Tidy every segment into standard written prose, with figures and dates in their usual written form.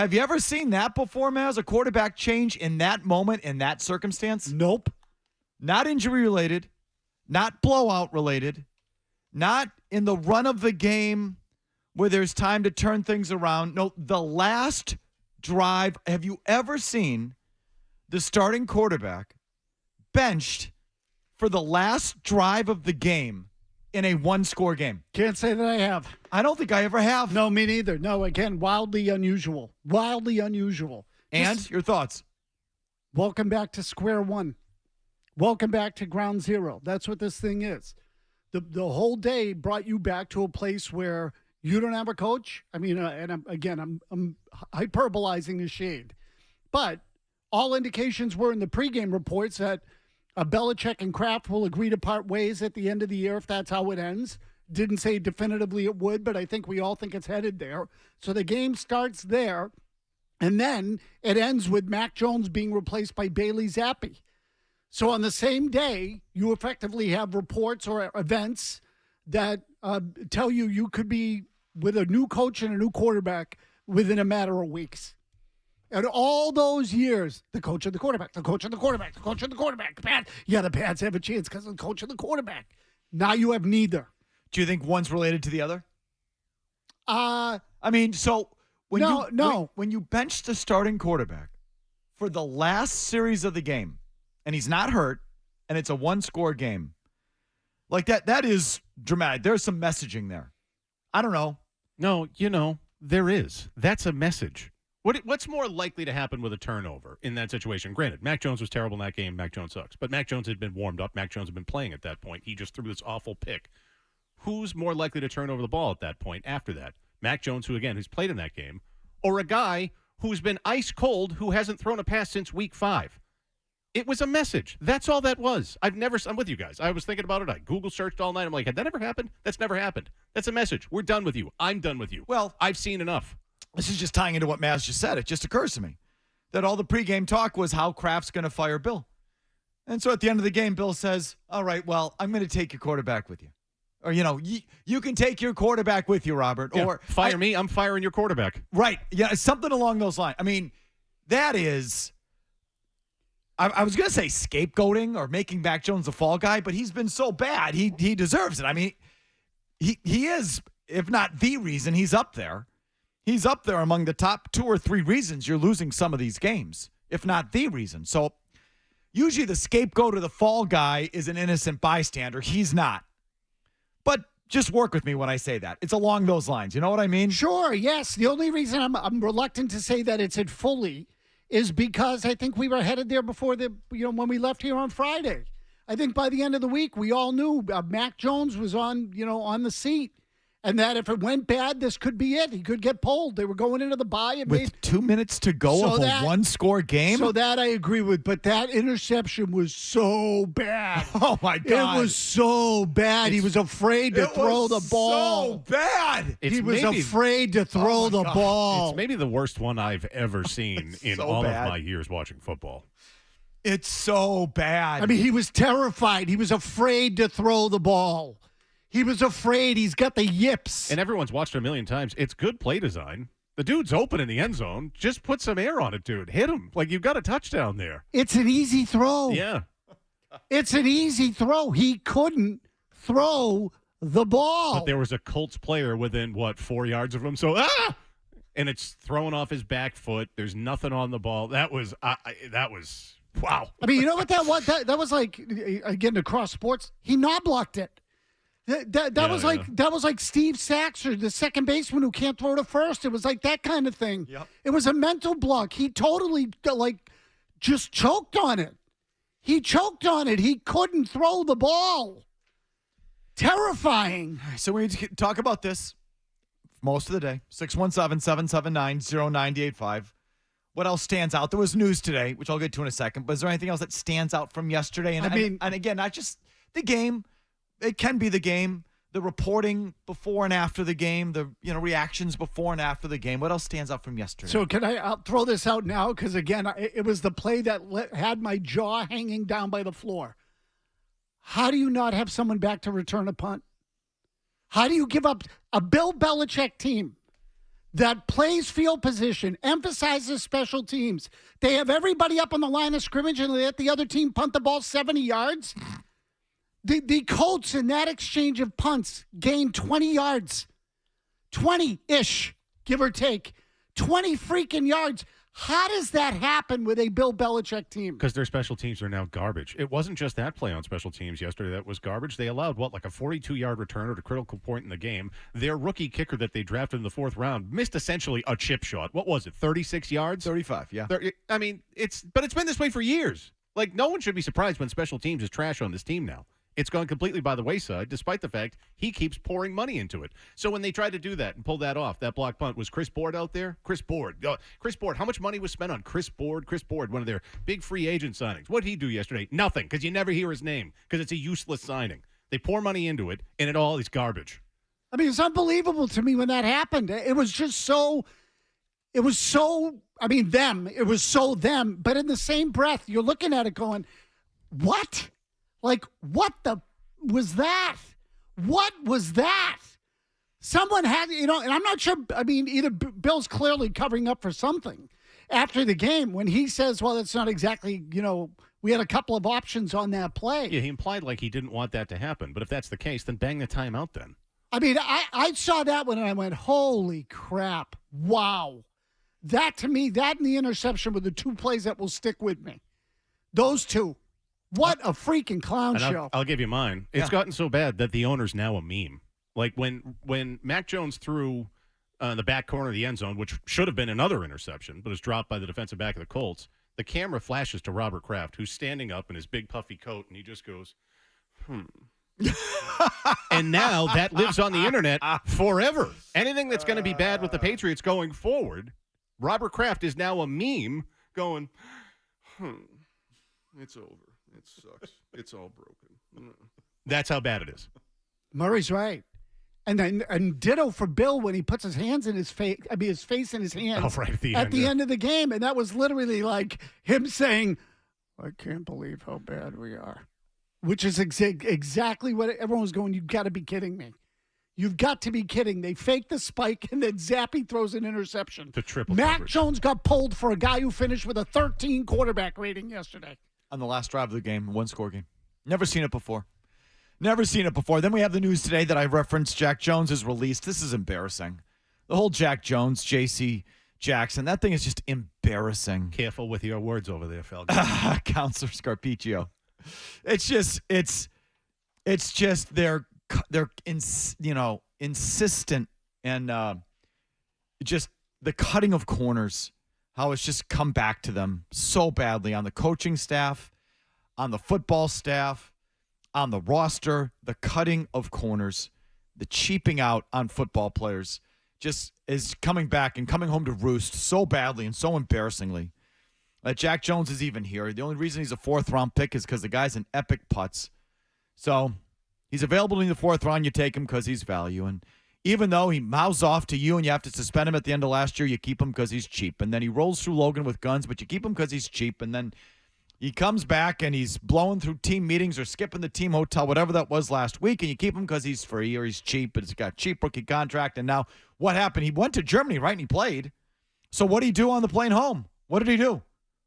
Have you ever seen that before, Mazz? A quarterback change in that moment, in that circumstance? Nope. Not injury related, not blowout related, not in the run of the game where there's time to turn things around. No, the last drive. Have you ever seen the starting quarterback benched for the last drive of the game in a one-score game? Can't say that I have. I don't think I ever have. No, me neither. No, again, wildly unusual. Wildly unusual. And your thoughts? Welcome back to square one. Welcome back to ground zero. That's what this thing is. The whole day brought you back to a place where you don't have a coach. I mean, and I'm hyperbolizing a shade. But all indications were in the pregame reports that Belichick and Kraft will agree to part ways at the end of the year if that's how it ends. Didn't say definitively it would, but I think we all think it's headed there. So the game starts there, and then it ends with Mac Jones being replaced by Bailey Zappi. So on the same day, you effectively have reports or events that tell you could be with a new coach and a new quarterback within a matter of weeks. And all those years, the coach and the quarterback, the coach and the quarterback, the coach and the quarterback. The Pats have a chance because of the coach and the quarterback. Now you have neither. Do you think one's related to the other? When you bench the starting quarterback for the last series of the game, and he's not hurt, and it's a one-score game, like that is dramatic. There's some messaging there. I don't know. No, there is. That's a message. What's more likely to happen with a turnover in that situation? Granted, Mac Jones was terrible in that game. Mac Jones sucks. But Mac Jones had been warmed up. Mac Jones had been playing at that point. He just threw this awful pick. Who's more likely to turn over the ball at that point after that? Mac Jones, who's played in that game, or a guy who's been ice cold who hasn't thrown a pass since week 5? It was a message. That's all that was. I'm with you guys. I was thinking about it. I Google searched all night. I'm like, had that ever happened? That's never happened. That's a message. We're done with you. I'm done with you. Well, I've seen enough. This is just tying into what Mazz just said. It just occurs to me that all the pregame talk was how Kraft's going to fire Bill. And so at the end of the game, Bill says, all right, well, I'm going to take your quarterback with you. Or, you can take your quarterback with you, Robert. Yeah, or fire me, I'm firing your quarterback. Right. Yeah, something along those lines. I mean, that is... I was going to say scapegoating or making Mac Jones a fall guy, but he's been so bad. He deserves it. I mean, he is, if not the reason, he's up there. He's up there among the top 2 or 3 reasons you're losing some of these games, if not the reason. So usually the scapegoat or the fall guy is an innocent bystander. He's not. But just work with me when I say that. It's along those lines. You know what I mean? Sure, yes. The only reason I'm reluctant to say that it's at fully is because I think we were headed there before when we left here on Friday. I think by the end of the week, we all knew Mac Jones was on the seat. And that if it went bad, this could be it. He could get pulled. They were going into the bye. With 2 minutes to go of a one-score game? So that I agree with. But that interception was so bad. Oh, my God. It was so bad. He was afraid to throw the ball. So bad. He was afraid to throw the ball. It's maybe the worst one I've ever seen in so all bad. of my years watching football. It's so bad. I mean, he was terrified. He was afraid to throw the ball. He was afraid. He's got the yips. And everyone's watched it a million times. It's good play design. The dude's open in the end zone. Just put some air on it, dude. Hit him. Like, you've got a touchdown there. It's an easy throw. Yeah. It's an easy throw. He couldn't throw the ball. But there was a Colts player within, 4 yards of him? So, and it's thrown off his back foot. There's nothing on the ball. That was wow. I mean, you know what that was? That was like, again, across sports, he knob-blocked it. That was like Steve Saxer, the second baseman who can't throw to first. It was like that kind of thing. Yep. It was a mental block. He totally just choked on it. He choked on it. He couldn't throw the ball. Terrifying. So we need to talk about this most of the day. 617-779-0985. What else stands out? There was news today, which I'll get to in a second. But is there anything else that stands out from yesterday? And again, not just the game. It can be the game, the reporting before and after the game, the reactions before and after the game. What else stands out from yesterday? So I'll throw this out now because, again, it was the play that had my jaw hanging down by the floor. How do you not have someone back to return a punt? How do you give up a Bill Belichick team that plays field position, emphasizes special teams. They have everybody up on the line of scrimmage and they let the other team punt the ball 70 yards. The Colts in that exchange of punts gained 20 yards. 20-ish, give or take. 20 freaking yards. How does that happen with a Bill Belichick team? Because their special teams are now garbage. It wasn't just that play on special teams yesterday that was garbage. They allowed, like a 42-yard return at a critical point in the game. Their rookie kicker that they drafted in the 4th round missed essentially a chip shot. What was it, 36 yards? 35, yeah. I mean, it's been this way for years. Like, no one should be surprised when special teams is trash on this team now. It's gone completely by the wayside, despite the fact he keeps pouring money into it. So when they tried to do that and pull that off, that block punt, was Chris Board out there? Chris Board. How much money was spent on Chris Board? Chris Board, one of their big free agent signings. What did he do yesterday? Nothing, because you never hear his name, because it's a useless signing. They pour money into it, and it all is garbage. I mean, it's unbelievable to me when that happened. It was just so, it was so them. But in the same breath, you're looking at it going, what? Like, what was that? What was that? Someone had, and I'm not sure. I mean, either Bill's clearly covering up for something after the game when he says, well, it's not exactly, we had a couple of options on that play. Yeah, he implied like he didn't want that to happen. But if that's the case, then bang the timeout then. I mean, I saw that one and I went, holy crap. Wow. That to me, that and the interception were the two plays that will stick with me. Those two. What a freaking clown show. I'll give you mine. It's gotten so bad that the owner's now a meme. Like when Mac Jones threw the back corner of the end zone, which should have been another interception, but was dropped by the defensive back of the Colts, the camera flashes to Robert Kraft, who's standing up in his big puffy coat, and he just goes, And now that lives on the internet forever. Anything that's going to be bad with the Patriots going forward, Robert Kraft is now a meme going, It's over. It sucks. It's all broken. That's how bad it is. Murray's right. And ditto for Bill when he puts his hands in his face. I mean, his face in his hands. Right at the end of the game. And that was literally like him saying, I can't believe how bad we are. Which is exactly what everyone was going, you've got to be kidding me. You've got to be kidding. They faked the spike, and then Zappe throws an interception. To triple Mac coverage. Jones got pulled for a guy who finished with a 13 quarterback rating yesterday. On the last drive of the game, one-score game. Never seen it before. Then we have the news today that I referenced. Jack Jones is released. This is embarrassing. The whole Jack Jones, J.C. Jackson, that thing is just embarrassing. Careful with your words over there, Felger. Counselor Scarpicchio. It's just they're insistent and just the cutting of corners. How it's just come back to them so badly on the coaching staff, on the football staff, on the roster, the cutting of corners, the cheaping out on football players just is coming back and coming home to roost so badly and so embarrassingly. Jack Jones is even here. The only reason he's a 4th-round pick is because the guy's an epic putz. So he's available in the 4th round. You take him because he's value. And even though he mouths off to you and you have to suspend him at the end of last year, you keep him because he's cheap. And then he rolls through Logan with guns, but you keep him because he's cheap. And then he comes back and he's blowing through team meetings or skipping the team hotel, whatever that was last week, and you keep him because he's free or he's cheap, but he's got a cheap rookie contract. And now what happened? He went to Germany, right, and he played. So what did he do on the plane home? What did he do?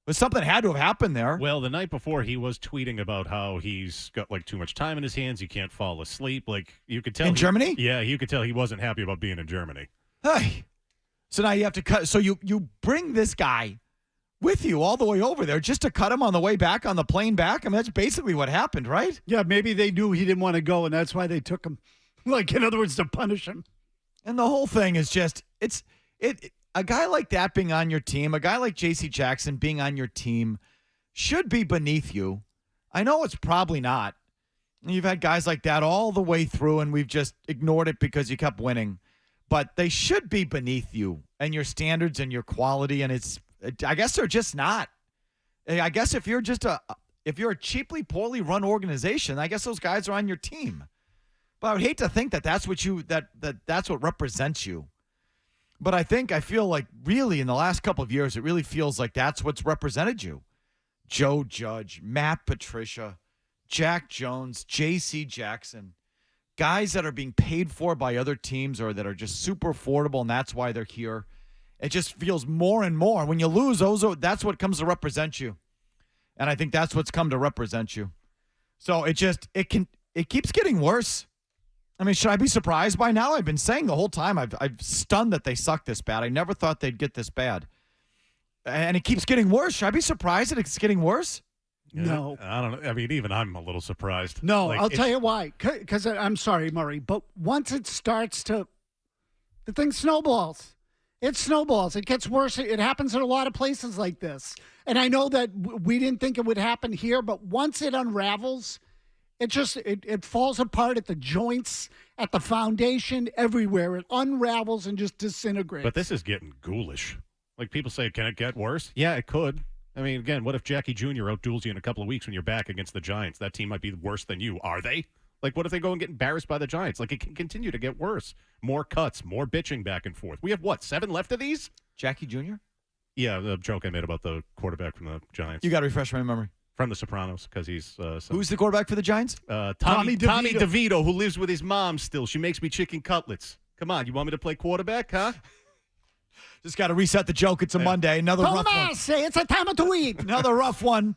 But something had to have happened there. Well, the night before, he was tweeting about how he's got too much time in his hands. He can't fall asleep. You could tell. In Germany? Yeah, you could tell he wasn't happy about being in Germany. Hey. So now you have to cut. So you bring this guy with you all the way over there just to cut him on the way back on the plane back? I mean, that's basically what happened, right? Yeah, maybe they knew he didn't want to go, and that's why they took him. In other words, to punish him. And the whole thing is just, a guy like that being on your team, a guy like J.C. Jackson being on your team should be beneath you. I know it's probably not. You've had guys like that all the way through, and we've just ignored it because you kept winning. But they should be beneath you and your standards and your quality, and I guess they're just not. I guess if you're a cheaply, poorly run organization, I guess those guys are on your team. But I would hate to think that's what represents you. But I feel like really in the last couple of years, it really feels like that's what's represented you. Joe Judge, Matt Patricia, Jack Jones, J.C. Jackson. guys that are being paid for by other teams or that are just super affordable, and that's why they're here. It just feels more and more. When you lose, that's what comes to represent you. And I think that's what's come to represent you. So it keeps getting worse. I mean, should I be surprised by now? I've been saying the whole time, I've stunned that they suck this bad. I never thought they'd get this bad. And it keeps getting worse. Should I be surprised that it's getting worse? No. I don't know. I mean, even I'm a little surprised. No, Like, I'll tell you why. Because I'm sorry, Murray, but once it starts to, the thing snowballs. It snowballs. It gets worse. It happens in a lot of places like this. And I know that we didn't think it would happen here, but once it unravels, it falls apart at the joints, at the foundation, everywhere. It unravels and just disintegrates. But this is getting ghoulish. Like people say, can it get worse? Yeah, it could. I mean, again, what if Jackie Jr. outduels you in a couple of weeks when you're back against the Giants? That team might be worse than you. Are they? Like, what if they go and get embarrassed by the Giants? Like, it can continue to get worse. More cuts, more bitching back and forth. We have, 7 left of these? Jackie Jr.? Yeah, the joke I made about the quarterback from the Giants. You got to refresh my memory. From The Sopranos, because he's... Who's the quarterback for the Giants? Tommy DeVito, who lives with his mom still. She makes me chicken cutlets. Come on, you want me to play quarterback, huh? Just got to reset the joke. It's a Monday. Another rough one. Say it's a time to eat. Another rough one.